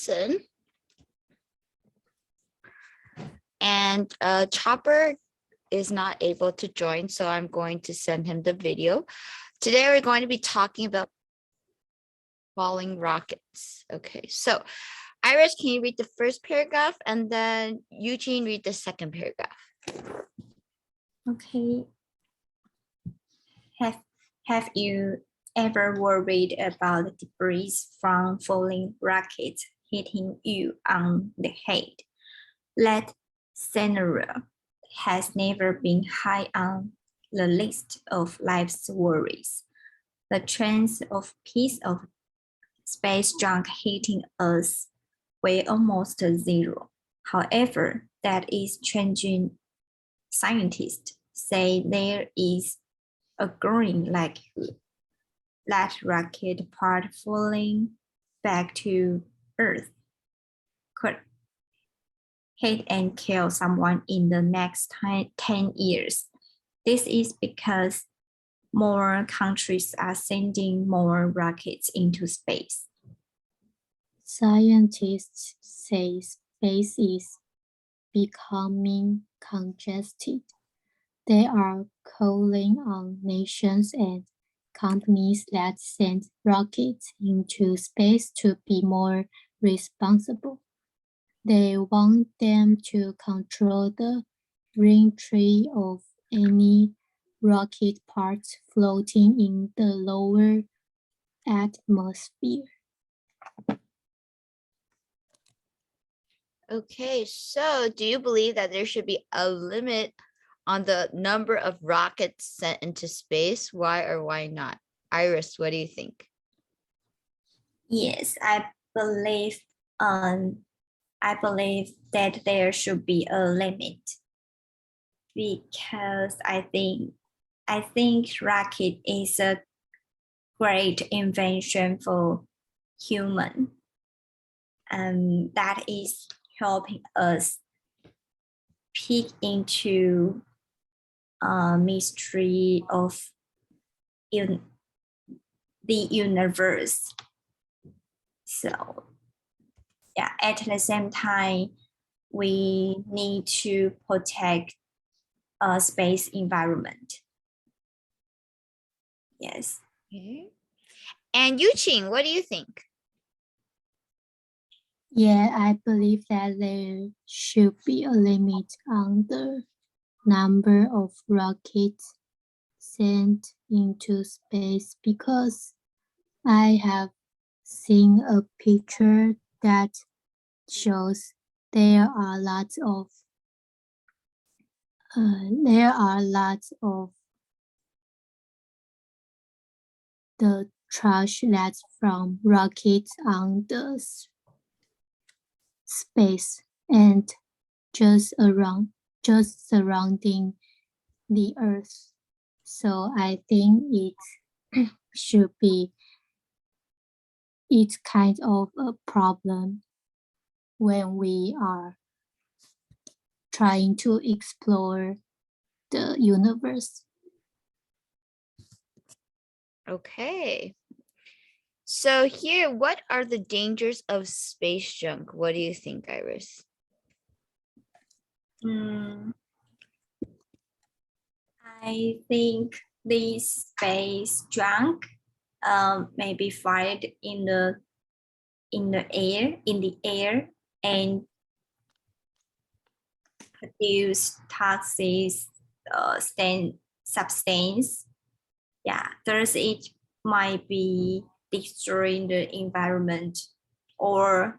lesson. And Chopper is not able to join, so I'm going to send him the video. Today we're going to be talking about falling rockets. Okay, so Iris, can you read the first paragraph, and then Eugene read the second paragraph? Okay. Have you ever worried about debris from falling rockets hitting you on the head? That scenario has never been high on the list of life's worries. The chance of piece of space junk hitting us were almost zero. However, that is changing. Scientists say there is a growing likelihood that rocket part falling back to Earth could hit and kill someone in the next 10 years. This is because more countries are sending more rockets into space. Scientists say space is becoming congested. They are calling on nations and companies that send rockets into space to be more responsible. They want them to control the reentry of any rocket parts floating in the lower atmosphere. Okay, so do you believe that there should be a limit on the number of rockets sent into space? Why or why not? Iris, what do you think? Yes, I believe that there should be a limit because I think rocket is a great invention for human, and that is helping us peek into mystery of the universe. So yeah, at the same time, we need to protect a space environment. Yes. Okay. And Eugene, what do you think? Yeah, I believe that there should be a limit on the number of rockets sent into space because I have seen a picture that shows there are lots of the trash that's from rockets on the space and just surrounding the Earth. So I think it should be, it's kind of a problem when we are trying to explore the universe. Okay. So here, what are the dangers of space junk? What do you think, Iris? I think this space junk may be fired in the air and produce toxic substance. Yeah, thus it might be destroying the environment or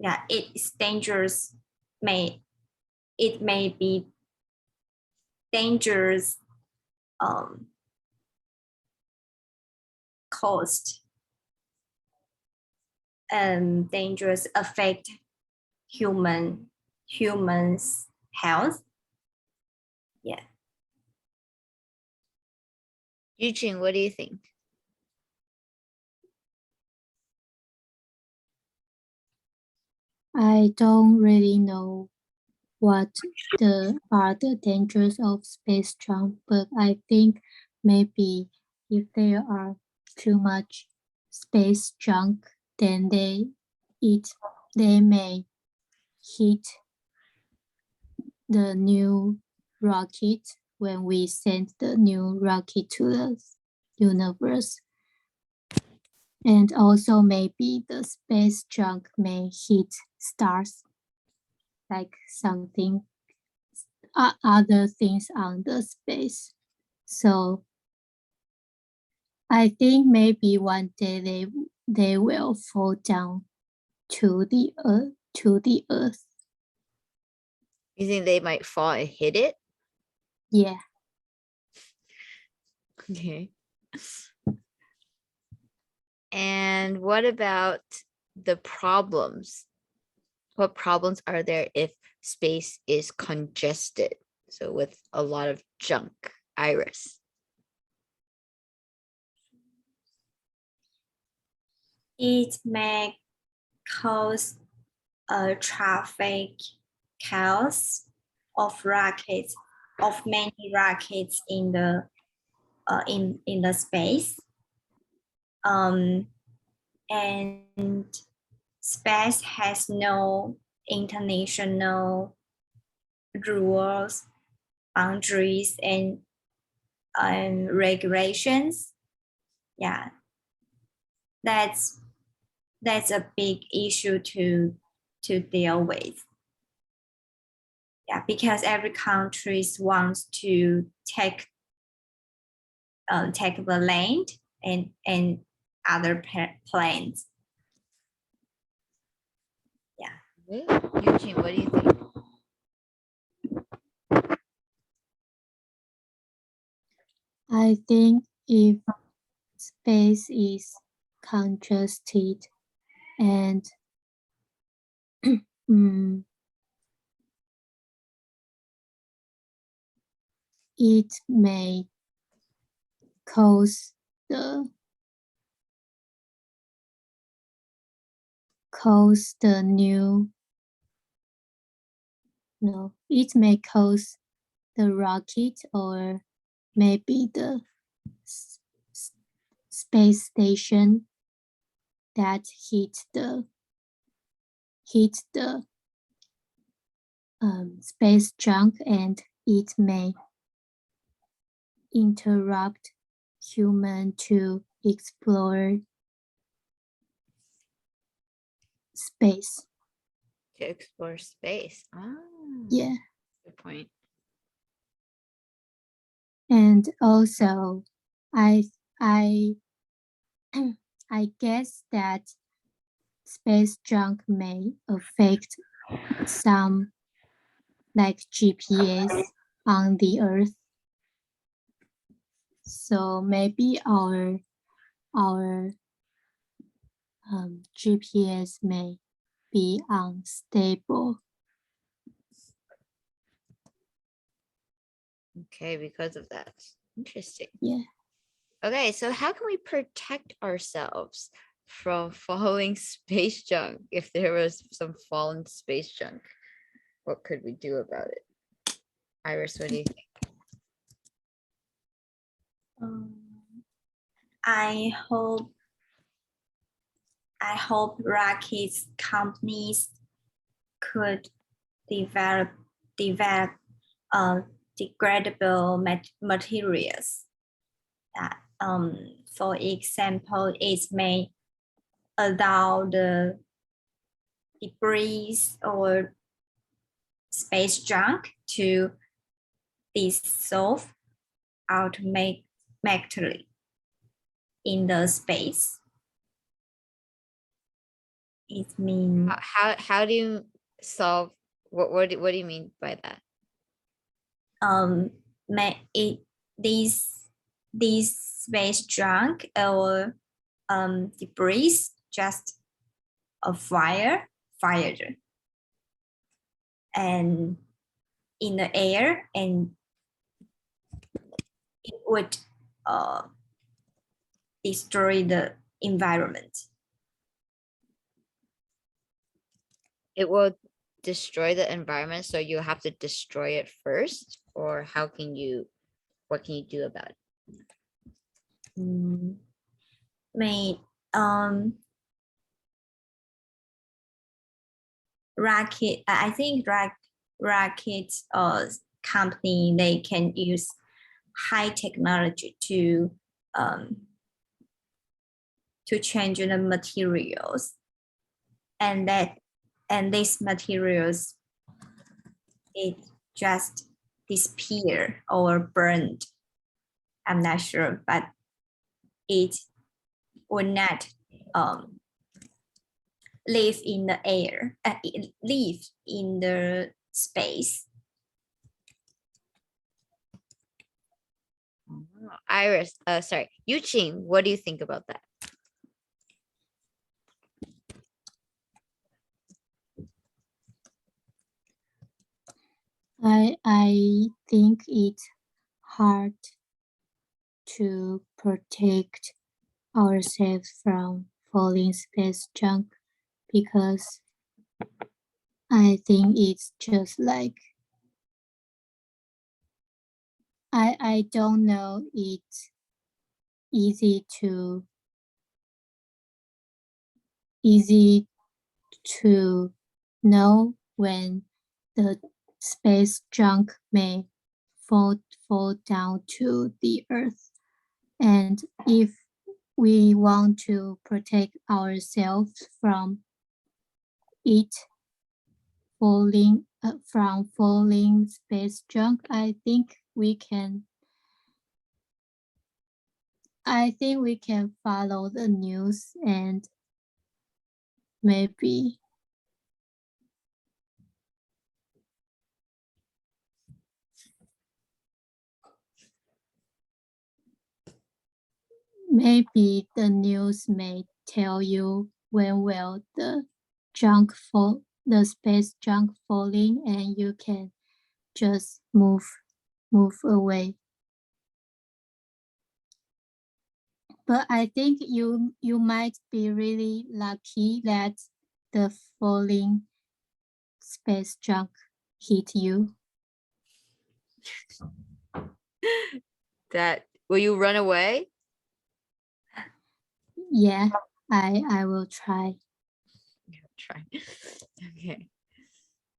yeah, it's dangerous. It may be dangerous cost and dangerous affect humans health. Yeah. Eugene, what do you think? I don't really know what are the dangers of space junk, but I think maybe if there are too much space junk, then they may hit the new rocket when we send the new rocket to the universe. And also maybe the space junk may hit stars, like something, other things on the space. So I think maybe one day they will fall down to the earth. You think they might fall and hit it? Yeah. Okay. And what about the problems? What problems are there if space is congested? So with a lot of junk, Iris. It may cause a traffic chaos of rockets, of many rockets in the space. And space has no international rules, boundaries, and regulations. Yeah, that's a big issue to deal with. Yeah, because every country wants to take the land and other planes. Yeah. Eugene, what do you think? I think if space is congested and it may cause the new, no, it may cause the rocket or maybe the space station that hit the space junk, and it may interrupt human to explore space. To explore space. Ah, Yeah. good point. And also I guess that space junk may affect some, like GPS on the earth. So maybe our GPS may be unstable. Okay, because of that. Interesting. Yeah. Okay, so how can we protect ourselves from falling space junk? If there was some fallen space junk, what could we do about it? Iris, what do you think? I hope rockets companies could develop degradable materials. That, for example, it may allow the debris or space junk to dissolve automatically in the space. It means How do you solve what do you mean by that? These space junk or debris just a fired and in the air, and it would destroy the environment. It will destroy the environment, so you have to destroy it first, or what can you do about it? May rocket. I think rocket company, they can use high technology to change the materials, and these materials, it just disappear or burned. I'm not sure, but it will not live in the air, live in the space. Iris, sorry, Yuqing, what do you think about that? I think it's hard to protect ourselves from falling space junk because I think it's just like I don't know it's easy to know when the space junk may fall down to the earth. And if we want to protect ourselves from it falling space junk, I think we can follow the news and maybe the news may tell you when will the space junk falling, and you can just move away. But I think you might be really lucky that the falling space junk hit you. That will you run away? Yeah, I will try. Try. Okay.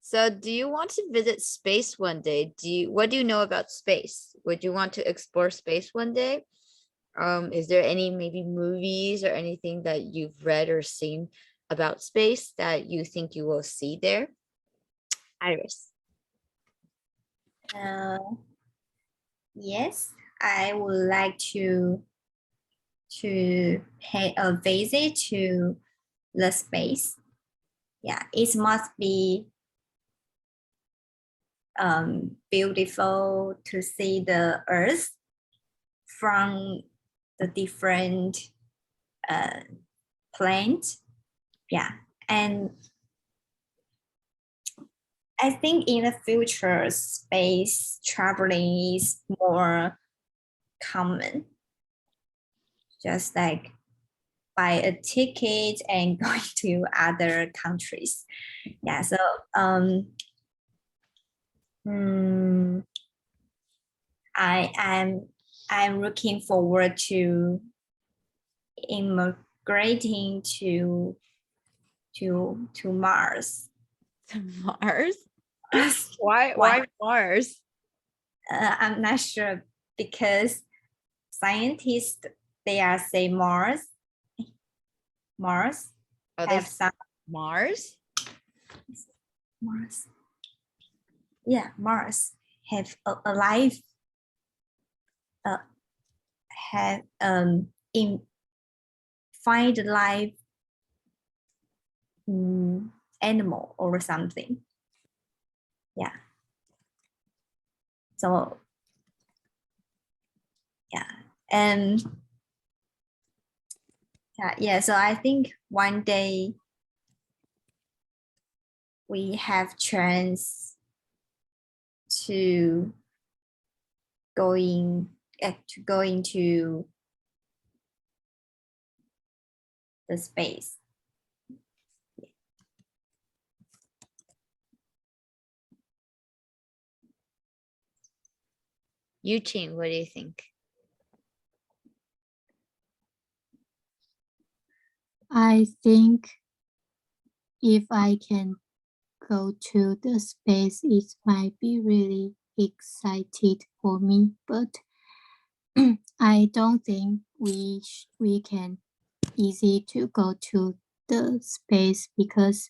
So do you want to visit space one day? What do you know about space? Would you want to explore space one day? Is there any maybe movies or anything that you've read or seen about space that you think you will see there? Iris. Yes, I would like to pay a visit to the space. Yeah, it must be beautiful to see the Earth from the different planet. Yeah, and I think in the future, space traveling is more common. Just like buy a ticket and going to other countries. Yeah, so I'm looking forward to immigrating to Mars. To Mars? Why Mars? I'm not sure, because scientists, they are say Mars Oh, have some Mars? Mars. Yeah, Mars have a life, have in find life animal or something. Yeah. So yeah, and yeah. So I think one day we have chance to going to the space. Yuqing, what do you think? I think if I can go to the space, it might be really excited for me, but I don't think we can easy to go to the space because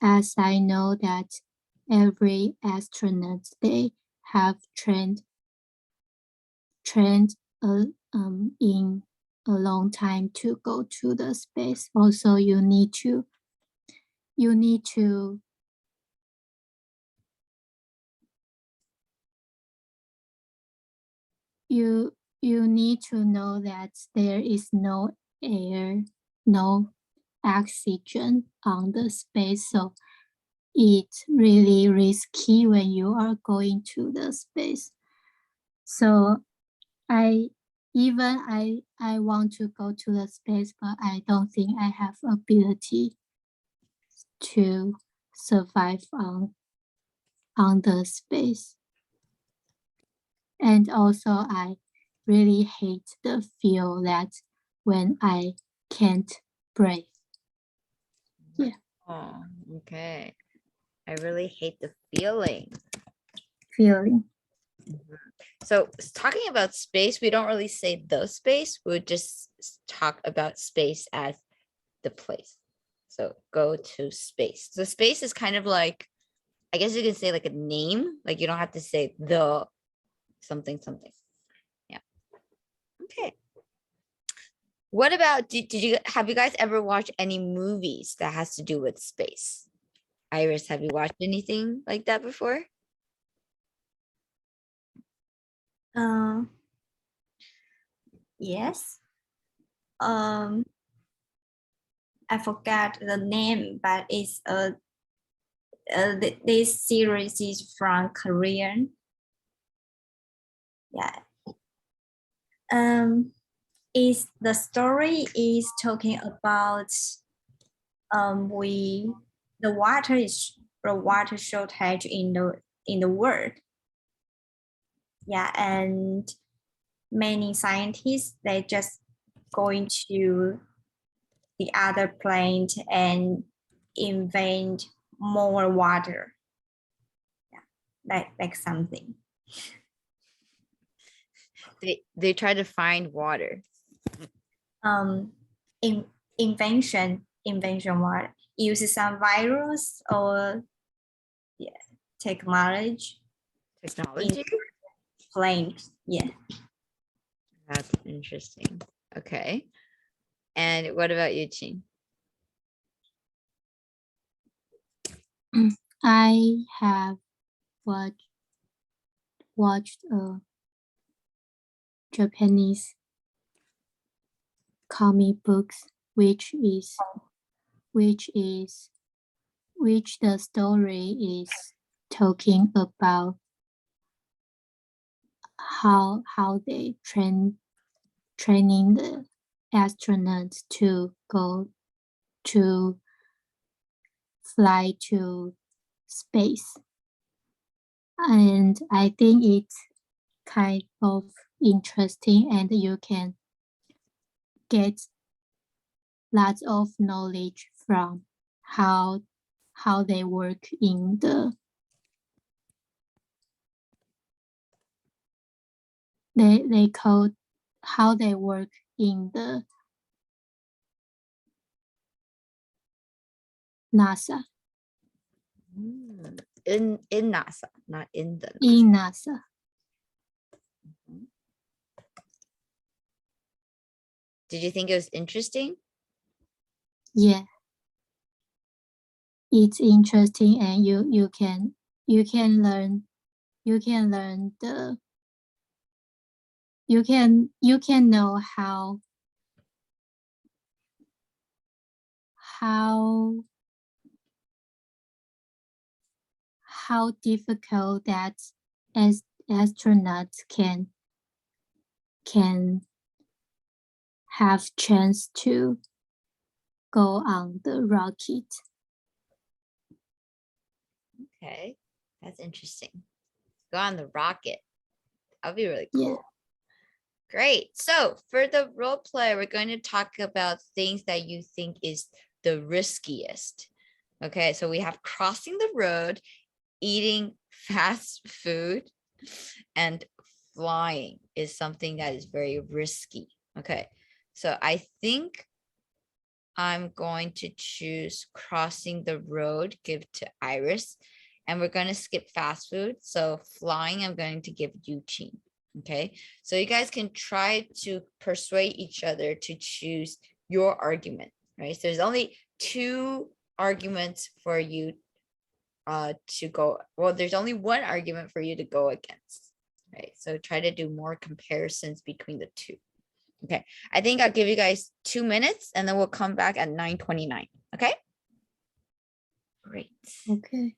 as I know that every astronaut they have trained in a long time to go to the space. Also, you need to you need to know that there is no air, no oxygen on the space. So it's really risky when you are going to the space. So I want to go to the space, but I don't think I have ability to survive on the space. And also I really hate the feel that when I can't breathe. Yeah. Oh, okay. I really hate the feeling. Feeling. So talking about space, we don't really say the space. We would just talk about space as the place. So go to space. So space is kind of like, I guess you can say like a name. Like you don't have to say the something something. Yeah. Okay. What about did you have you guys ever watched any movies that has to do with space? Iris, have you watched anything like that before? Yes. I forgot the name, but it's this series is from Korean. Yeah. Is the story is talking about the water shortage in the world. Yeah, and many scientists they just going to the other planet and invent more water. Yeah, like something. They try to find water. Invention water. Use some virus or technology. Technology? Planes. Yeah. That's interesting. Okay. And what about you, Chin? I have watched a Japanese comic books, which the story is talking about how they training the astronauts to go to fly to space. And I think it's kind of interesting and you can get lots of knowledge from how they work in the they code how they work in the NASA. In NASA, not in the NASA. In NASA. Did you think it was interesting? Yeah. It's interesting and you can learn you can know how difficult that as astronauts can have chance to go on the rocket. Okay, that's interesting. Go on the rocket. That'll be really cool. Great. So for the role play, we're going to talk about things that you think is the riskiest. Okay, so we have crossing the road, eating fast food, and flying is something that is very risky. Okay, so I think I'm going to choose crossing the road, give to Iris, and we're going to skip fast food. So flying, I'm going to give Eugene. Okay, so you guys can try to persuade each other to choose your argument, right? So there's only 2 arguments for you to go. Well, there's only 1 argument for you to go against, right? So try to do more comparisons between the 2. Okay, I think I'll give you guys 2 minutes and then we'll come back at 9:29. Okay. Great. Okay.